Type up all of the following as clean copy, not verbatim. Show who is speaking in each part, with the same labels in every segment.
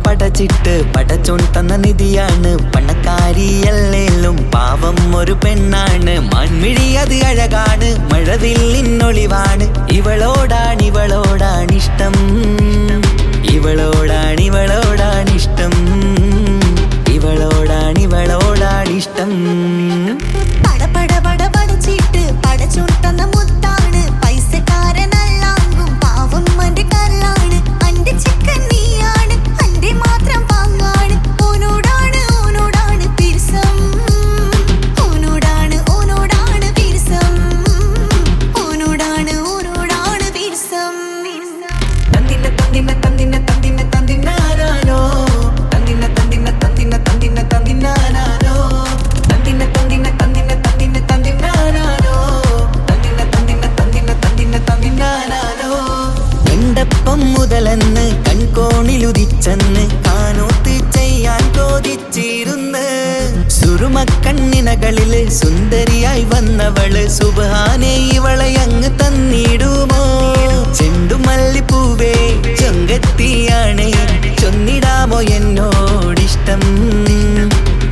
Speaker 1: പടച്ചിട്ട് പടച്ചോൻ തന്ന നിധിയാണ് പണക്കാരിയല്ലേലും പാവം ഒരു പെണ്ണാണ് മാൻമിഴി അത് അഴകാണ് മഴവില്ലിന്നൊളിവാണ് ഇവളോടാണിഷ്ടം ഇവളോടാണിഷ്ടം ഇവളോടാണിഷ്ടം
Speaker 2: പടച്ചിട്ട് പടച്ചോൻ തന്ന മുത്താണ് പൈസക്കാരനല്ലാങ്കും പാവം അന്റെ കല്ലാണ് അന്റെ ചിക്കൻ നീയാണ് അന്റെ മാത്രം പാങ്ങാണ് ഓനോടാണ് പിരിസം ഓനോടാണ് പിരിസം ഓനോടാണ് പിരിസം
Speaker 1: തന്തിനാനോ എണ്ടപ്പം മുതലെന്ന് കൺകോണിലുദിച്ചെന്ന് കാനോത്ത് ചെയ്യാൻ ചോദിച്ചിരുന്ന് സുറുമക്കണ്ണിനകളില് സുന്ദരിയായി വന്നവള് സുബ്ഹാനേ ഇവളെ അങ്ങ് തന്നിടുമോ ചെണ്ടുമല്ലിപ്പൂവേ ചൊങ്കത്തിയാണ് ചൊന്നിടാമോ എന്നോടിഷ്ടം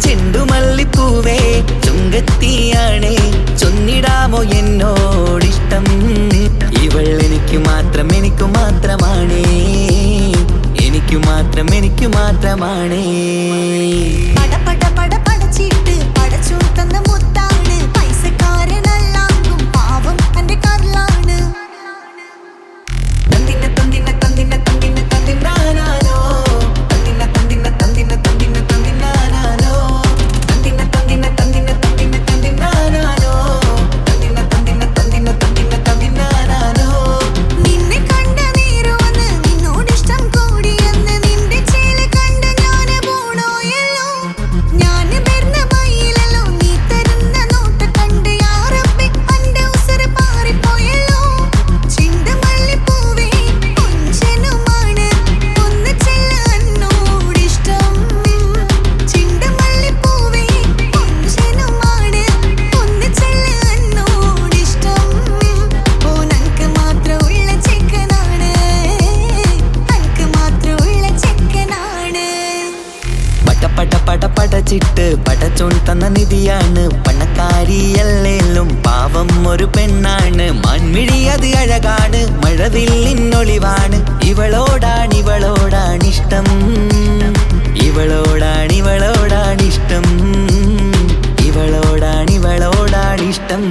Speaker 1: ചെണ്ടുമല്ലിപ്പൂവേ ചൊങ്കത്തിയാണ് ചൊന്നിടാമോ എന്നോടിഷ്ടം ഇവൾ എനിക്ക് മാത്രമാണേ എനിക്ക് മാത്രമാണേ
Speaker 2: പടച്ചിട്ട് പടച്ചോൻ തന്ന മുത്താണ് പൈസക്കാരനല്ലാങ്കും പാവം അന്റെ കല്ലാണ്
Speaker 1: പടച്ചിട്ട് പടച്ചോൻ തന്ന നിധിയാണ് പണക്കാരിയല്ലേലും പാവം ഒരു പെണ്ണാണ് മാൻമിഴി അത് അഴകാണ് മഴവില്ലിന്നൊളിവാണ് ഇവളോടാണിഷ്ടം ഇവളോടാണിഷ്ടം ഇവളോടാണിഷ്ടം